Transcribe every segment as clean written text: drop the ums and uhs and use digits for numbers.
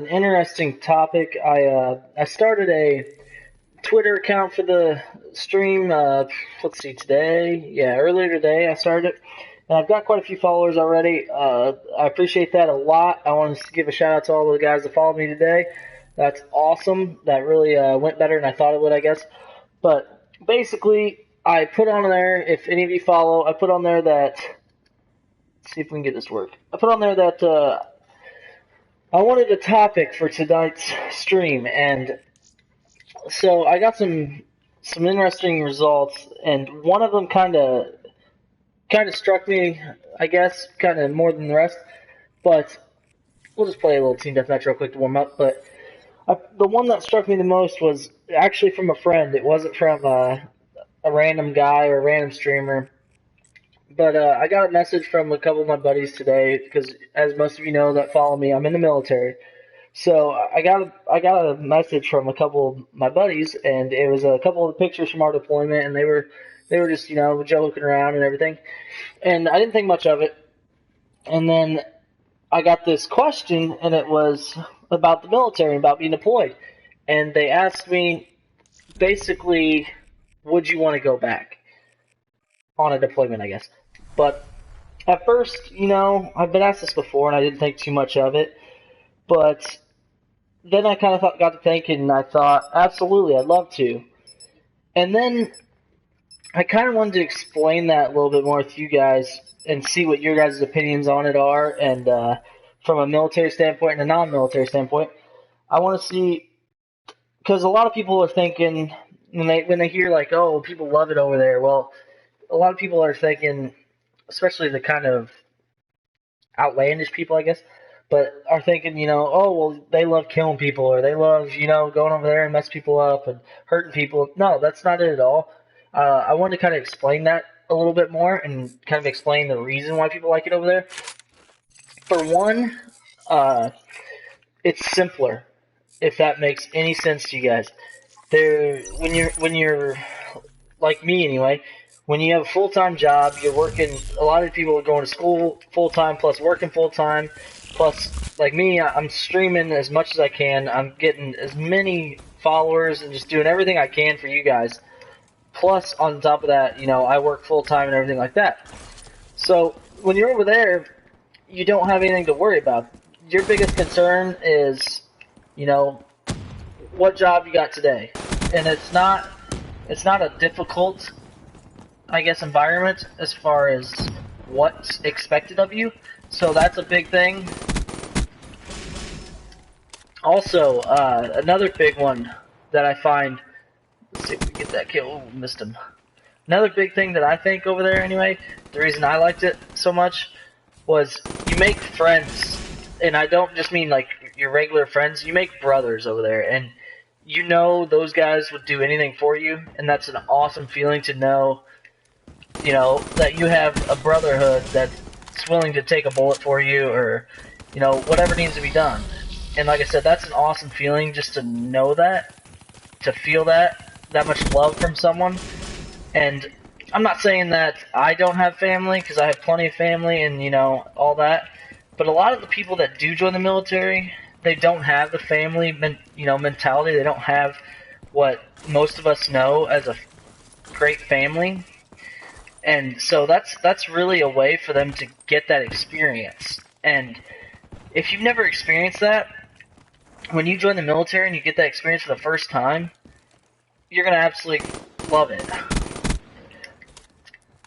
An interesting topic. I started a Twitter account for the stream. Let's see, today. Yeah, earlier today I started it, and I've got quite a few followers already. I appreciate that a lot. I want to give a shout out to all the guys that followed me today. That's awesome. That really went better than I thought it would, I guess. But basically, I put on there. If any of you follow, I put on there that. Let's see if we can get this to work. I put on there that I wanted a topic for tonight's stream, and so I got some interesting results, and one of them kind of struck me, I guess, kind of more than the rest. But we'll just play a little team deathmatch real quick to warm up. But the one that struck me the most was actually from a friend. It wasn't from a random guy or a random streamer. But I got a message from a couple of my buddies today because, as most of you know that follow me, I'm in the military. So I got a message from a couple of my buddies, and it was a couple of pictures from our deployment, and they were just joking around and everything, and I didn't think much of it. And then I got this question, and it was about the military, about being deployed, and they asked me basically, would you want to go back on a deployment, I guess. But at first, I've been asked this before, and I didn't think too much of it. But then I kind of got to thinking, and I thought, absolutely, I'd love to. And then I kind of wanted to explain that a little bit more with you guys and see what your guys' opinions on it are. And from a military standpoint and a non-military standpoint, I want to see, because a lot of people are thinking when they hear like, oh, people love it over there. Well, a lot of people are thinking, especially the kind of outlandish people, I guess, but are thinking, oh, well, they love killing people, or they love, going over there and mess people up and hurting people. No, that's not it at all. I wanted to kind of explain that a little bit more and kind of explain the reason why people like it over there. For one, it's simpler, if that makes any sense to you guys. When you're like me anyway, when you have a full-time job, you're working. A lot of people are going to school full-time plus working full-time, plus like me, I'm streaming as much as I can. I'm getting as many followers and just doing everything I can for you guys. Plus, on top of that, I work full-time and everything like that. So when you're over there, you don't have anything to worry about. Your biggest concern is, what job you got today, and it's not a difficult, I guess, environment as far as what's expected of you. So that's a big thing. Also, another big one that I find. Let's see if we get that kill. Oh, missed him. Another big thing that I think over there, anyway, the reason I liked it so much was you make friends, and I don't just mean like your regular friends. You make brothers over there, and those guys would do anything for you, and that's an awesome feeling to know. That you have a brotherhood that's willing to take a bullet for you, or whatever needs to be done. And like I said, that's an awesome feeling just to know that, to feel that much love from someone. And I'm not saying that I don't have family, because I have plenty of family and all that. But a lot of the people that do join the military, they don't have the family mentality. They don't have what most of us know as a great family. And so that's really a way for them to get that experience. And if you've never experienced that, when you join the military and you get that experience for the first time, you're going to absolutely love it.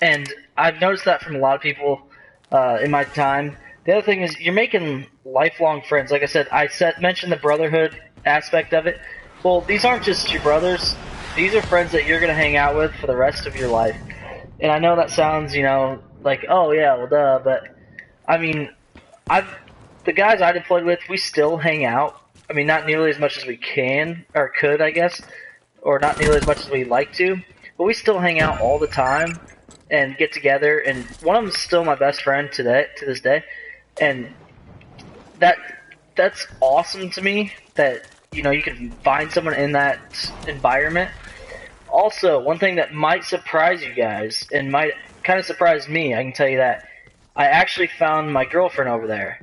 And I've noticed that from a lot of people in my time. The other thing is you're making lifelong friends. Like I said, mentioned the brotherhood aspect of it. Well, these aren't just your brothers. These are friends that you're going to hang out with for the rest of your life. And I know that sounds, like, oh yeah, well duh, but I mean, the guys I deployed with, we still hang out. I mean, not nearly as much as we can, or could, I guess, or not nearly as much as we'd like to, but we still hang out all the time and get together, and one of them's still my best friend to this day, and that's awesome to me, that, you can find someone in that environment. Also, one thing that might surprise you guys, and might kind of surprise me, I can tell you that, I actually found my girlfriend over there.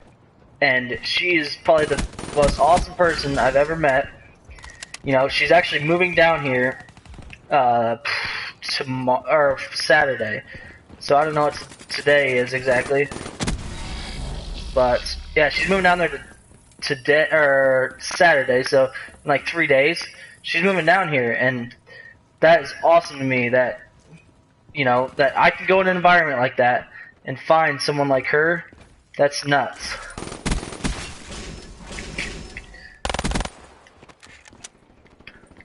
And she is probably most awesome person I've ever met. You know, she's actually moving down here tomorrow or Saturday. So I don't know what today is exactly, but yeah, she's moving down there today or Saturday. So in like 3 days, she's moving down here, and that is awesome to me. That you know that I can go in an environment like that and find someone like her. That's nuts.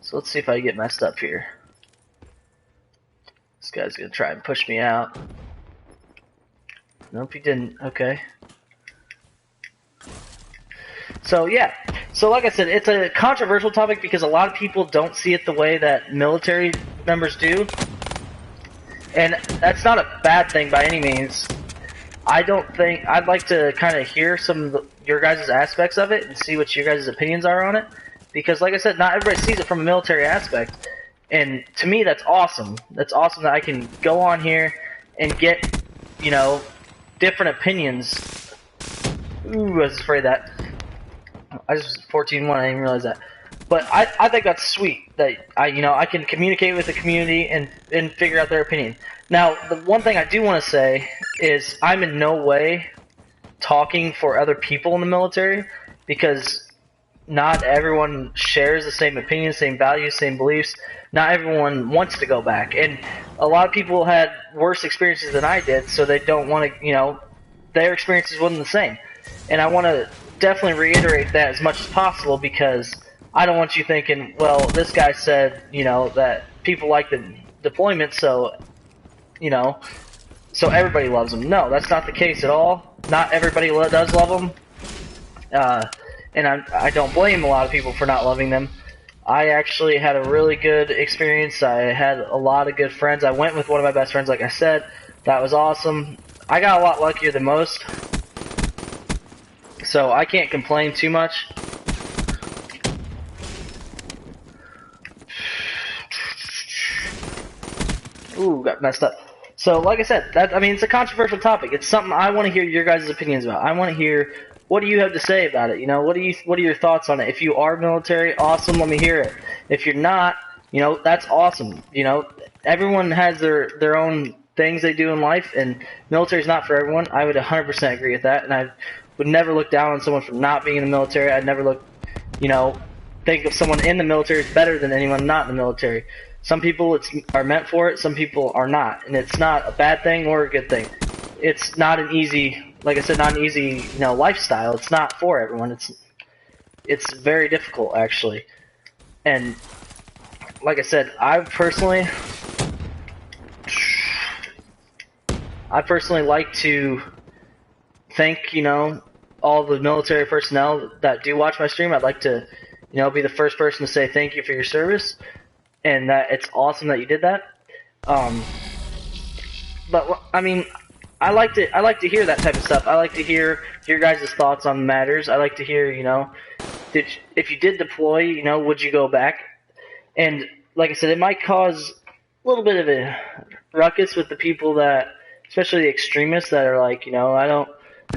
So let's see if I get messed up here. This guy's gonna try and push me out. Nope, he didn't. Okay. So yeah. So like I said, it's a controversial topic because a lot of people don't see it the way that military members do. And that's not a bad thing by any means. I don't think... I'd like to kind of hear some of your guys' aspects of it and see what your guys' opinions are on it. Because like I said, not everybody sees it from a military aspect. And to me, that's awesome. That's awesome that I can go on here and get, you know, different opinions. Ooh, I was afraid of that. I just 14-1, I didn't realize that. But I think that's sweet that I can communicate with the community and figure out their opinion. Now, the one thing I do want to say is I'm in no way talking for other people in the military, because not everyone shares the same opinions, same values, same beliefs. Not everyone wants to go back, and a lot of people had worse experiences than I did, so they don't want to, their experiences wasn't the same. And I want to definitely reiterate that as much as possible, because I don't want you thinking, well, this guy said, that people like the deployment, so everybody loves them. No, that's not the case at all. Not everybody does love them. And I don't blame a lot of people for not loving them. I actually had a really good experience. I had a lot of good friends. I went with one of my best friends, like I said. That was awesome. I got a lot luckier than most, so I can't complain too much. Ooh, got messed up. So, like I said, it's a controversial topic. It's something I want to hear your guys' opinions about. I want to hear, what do you have to say about it? What are your thoughts on it? If you are military, awesome, let me hear it. If you're not, that's awesome. Everyone has their own things they do in life, and military's not for everyone. I would 100% agree with that, and I would never look down on someone for not being in the military. I'd never think of someone in the military as better than anyone not in the military. Some people are meant for it, some people are not, and it's not a bad thing or a good thing. It's not an easy, like I said, not an easy, lifestyle. It's not for everyone. It's very difficult, actually. And like I said, I personally like to thank, all the military personnel that do watch my stream. I'd like to, be the first person to say thank you for your service, and that it's awesome that you did that. But I like to hear that type of stuff. I like to hear your guys' thoughts on matters. I like to hear, if you did deploy, would you go back? And like I said, it might cause a little bit of a ruckus with the people that, especially the extremists that are like, I don't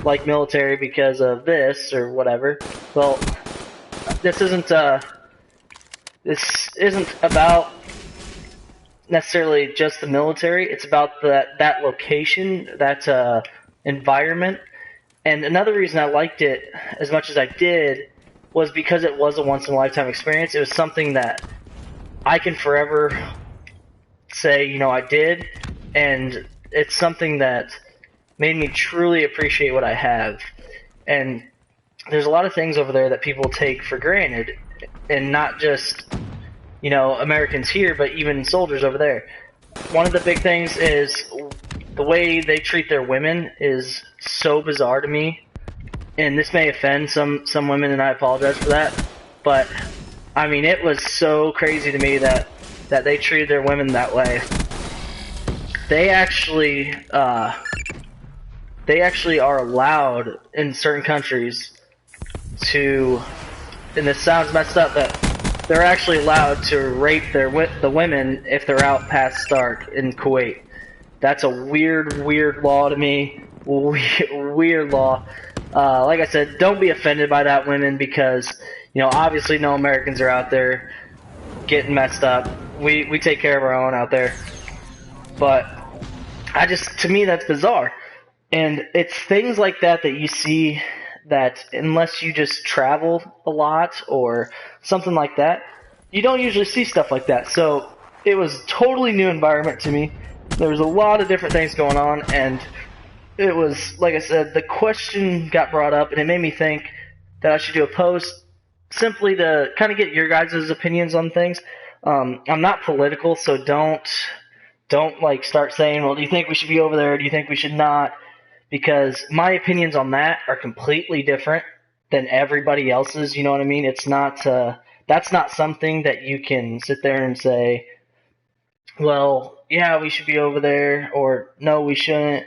like military because of this or whatever. Well, this isn't about necessarily just the military. It's about that location, that environment. And another reason I liked it as much as I did was because it was a once-in-a-lifetime experience. It was something that I can forever say, I did, and it's something that made me truly appreciate what I have. And there's a lot of things over there that people take for granted, and not just Americans here, but even soldiers over there. One of the big things is the way they treat their women is so bizarre to me, and this may offend some women, and I apologize for that, but it was so crazy to me that they treated their women that way. They actually are allowed in certain countries to, and this sounds messed up, but they're actually allowed to rape the women if they're out past dark in Kuwait. That's a weird law to me. Weird law. Like I said, don't be offended by that, women, because obviously no Americans are out there getting messed up. We take care of our own out there, but to me that's bizarre, and it's things like that that you see that unless you just travel a lot or something like that, you don't usually see stuff like that. So it was totally new environment to me. There was a lot of different things going on, and it was, like I said, the question got brought up, and it made me think that I should do a post simply to kind of get your guys' opinions on things. I'm not political, so don't like start saying, well, do you think we should be over there? Do you think we should not? Because my opinions on that are completely different than everybody else's. You know what I mean? It's not, that's not something that you can sit there and say, well, yeah, we should be over there, or no, we shouldn't.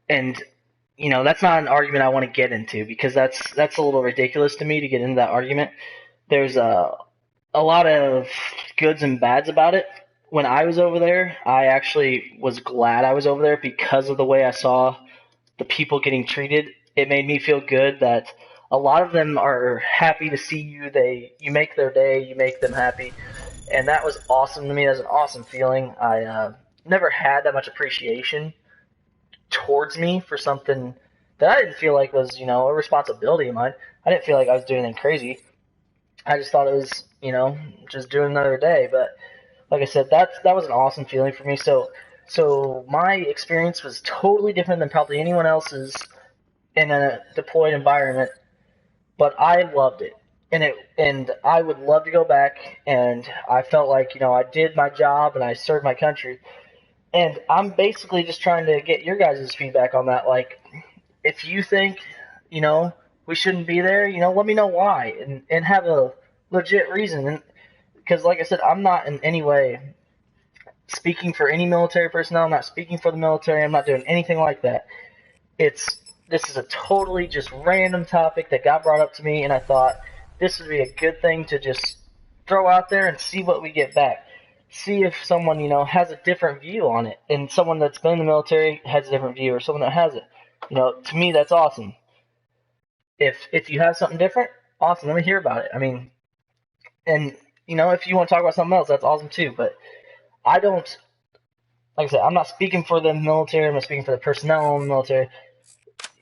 And, that's not an argument I want to get into, because that's a little ridiculous to me to get into that argument. There's a lot of goods and bads about it. When I was over there, I actually was glad I was over there because of the way I saw the people getting treated. It made me feel good that a lot of them are happy to see you. You make their day, you make them happy, and that was awesome to me. That was an awesome feeling. I never had that much appreciation towards me for something that I didn't feel like was, a responsibility of mine. I didn't feel like I was doing anything crazy. I just thought it was, just doing another day. But like I said, that was an awesome feeling for me. So my experience was totally different than probably anyone else's in a deployed environment, but I loved it. And I would love to go back, and I felt like, I did my job and I served my country. And I'm basically just trying to get your guys' feedback on that. Like, if you think, we shouldn't be there, let me know why, and have a legit reason. And because, like I said, I'm not in any way speaking for any military personnel. I'm not speaking for the military. I'm not doing anything like that. This is a totally just random topic that got brought up to me, and I thought this would be a good thing to just throw out there and see what we get back. See if someone, has a different view on it, and someone that's been in the military has a different view, or someone that hasn't. To me, that's awesome. If you have something different, awesome. Let me hear about it. I mean, and if you want to talk about something else, that's awesome too. But I don't, like I said, I'm not speaking for the military. I'm not speaking for the personnel in the military.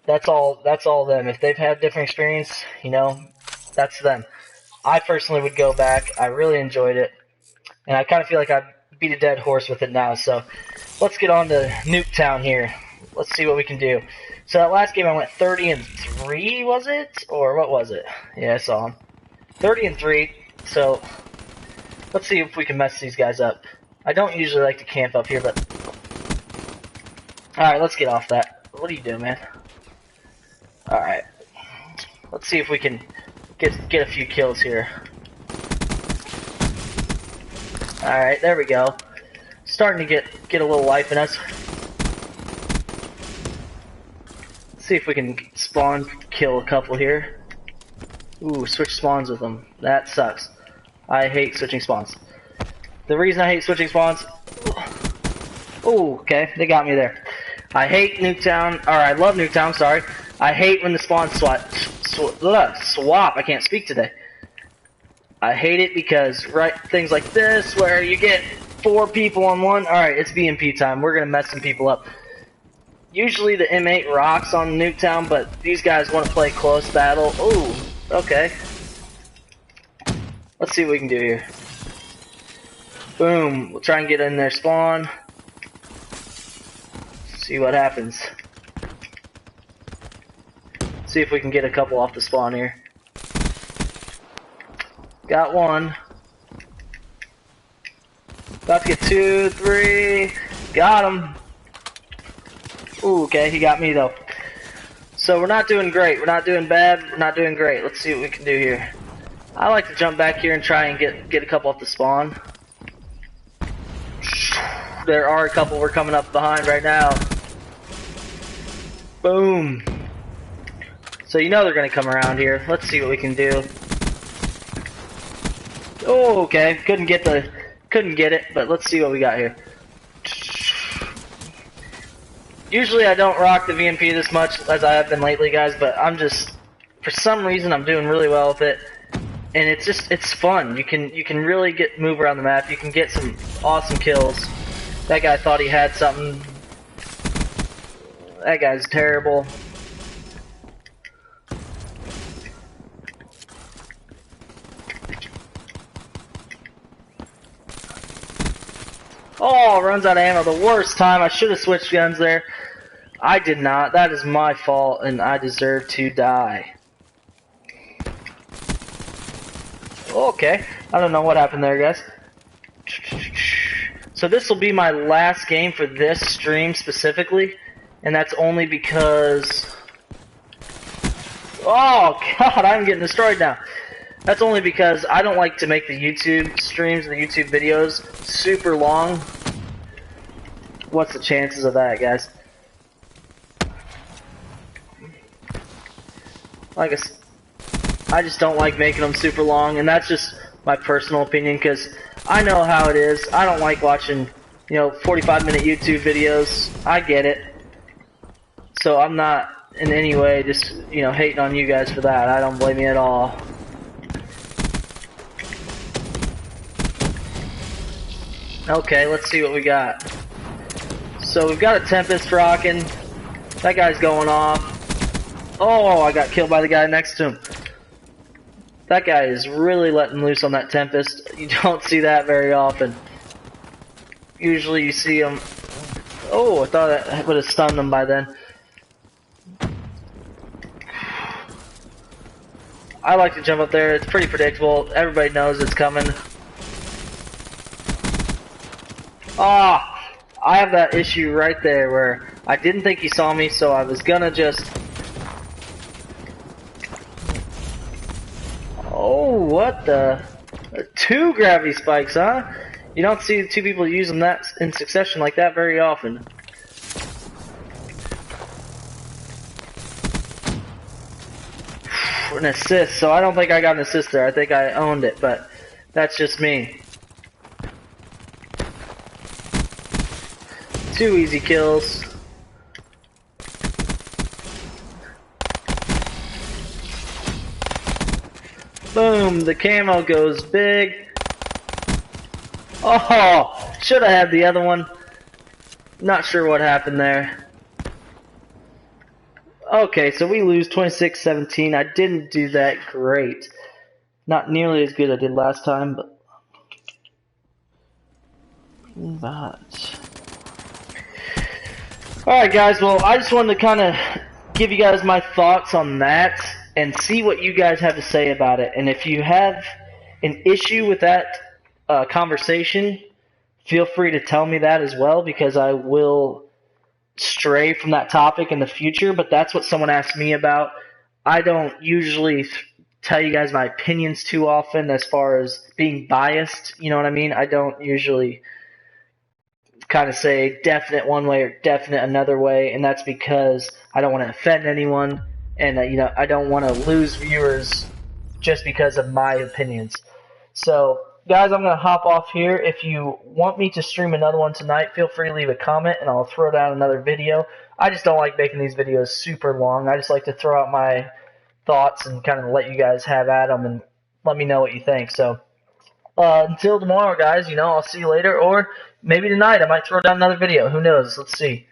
That's all them. If they've had different experience, that's them. I personally would go back. I really enjoyed it, and I kind of feel like I beat a dead horse with it now. So let's get on to Nuketown here. Let's see what we can do. So that last game I went 30-3, was it? Or what was it? Yeah, I saw him. 30-3. So let's see if we can mess these guys up. I don't usually like to camp up here, but alright, let's get off that. What are you doing, man? Alright. Let's see if we can get a few kills here. Alright, there we go. Starting to get a little life in us. See if we can spawn kill a couple here. Ooh, switch spawns with them. That sucks. I hate switching spawns. The reason I hate switching spawns... Ooh, okay, they got me there. I hate Nuketown, or I love Nuketown, sorry. I hate when the spawns swap. I can't speak today. I hate it because things like this, where you get 4 people on one. Alright, it's BMP time. We're gonna mess some people up. Usually the M8 rocks on Nuketown, but these guys want to play close battle. Ooh, okay. Let's see what we can do here. Boom. We'll try and get in their spawn. See what happens. See if we can get a couple off the spawn here. Got one. About to get 2, 3. Got him. Ooh, okay, he got me though. So we're not doing great. We're not doing bad. We're not doing great. Let's see what we can do here. I like to jump back here and try and get a couple off the spawn. There are a couple we're coming up behind right now. Boom. So they're gonna come around here. Let's see what we can do. Oh, okay. Couldn't get it, but let's see what we got here. Usually I don't rock the VMP this much as I have been lately, guys, but I'm just, for some reason, I'm doing really well with it. And it's fun. You can really move around the map. You can get some awesome kills. That guy thought he had something. That guy's terrible. Oh, runs out of ammo the worst time. I should have switched guns there. I did not. That is my fault, and I deserve to die. Okay. I don't know what happened there, guys. So this will be my last game for this stream specifically, and that's only because... Oh, God, I'm getting destroyed now. That's only because I don't like to make the YouTube streams, the YouTube videos, super long. What's the chances of that, guys? I just don't like making them super long, and that's just my personal opinion, because I know how it is. I don't like watching, 45-minute YouTube videos. I get it. So I'm not in any way just, hating on you guys for that. I don't blame you at all. Okay, let's see what we got. So we've got a Tempest rocking. That guy's going off. Oh, I got killed by the guy next to him. That guy is really letting loose on that Tempest. You don't see that very often. Usually you see him... Oh, I thought I would have stunned him by then. I like to jump up there. It's pretty predictable. Everybody knows it's coming. Ah, I have that issue right there where I didn't think he saw me, so I was gonna just... Oh, what the... 2 gravity spikes, huh? You don't see 2 people use them that in succession like that very often. An assist, so I don't think I got an assist there. I think I owned it, but that's just me. 2 easy kills. Boom, the camo goes big. Oh, should have had the other one. Not sure what happened there. Okay, so we lose 26-17. I didn't do that great. Not nearly as good as I did last time, but... Alright guys, well I just wanted to kind of give you guys my thoughts on that and see what you guys have to say about it. And if you have an issue with that conversation, feel free to tell me that as well, because I will stray from that topic in the future. But that's what someone asked me about. I don't usually tell you guys my opinions too often as far as being biased, you know what I mean? I don't usually kind of say definite one way or definite another way, and that's because I don't want to offend anyone, and I don't want to lose viewers just because of my opinions. So guys, I'm gonna hop off here. If you want me to stream another one tonight, feel free to leave a comment and I'll throw down another video. I just don't like making these videos super long. I just like to throw out my thoughts and kind of let you guys have at them and let me know what you think. So until tomorrow, guys, I'll see you later, or maybe tonight I might throw down another video. Who knows? Let's see.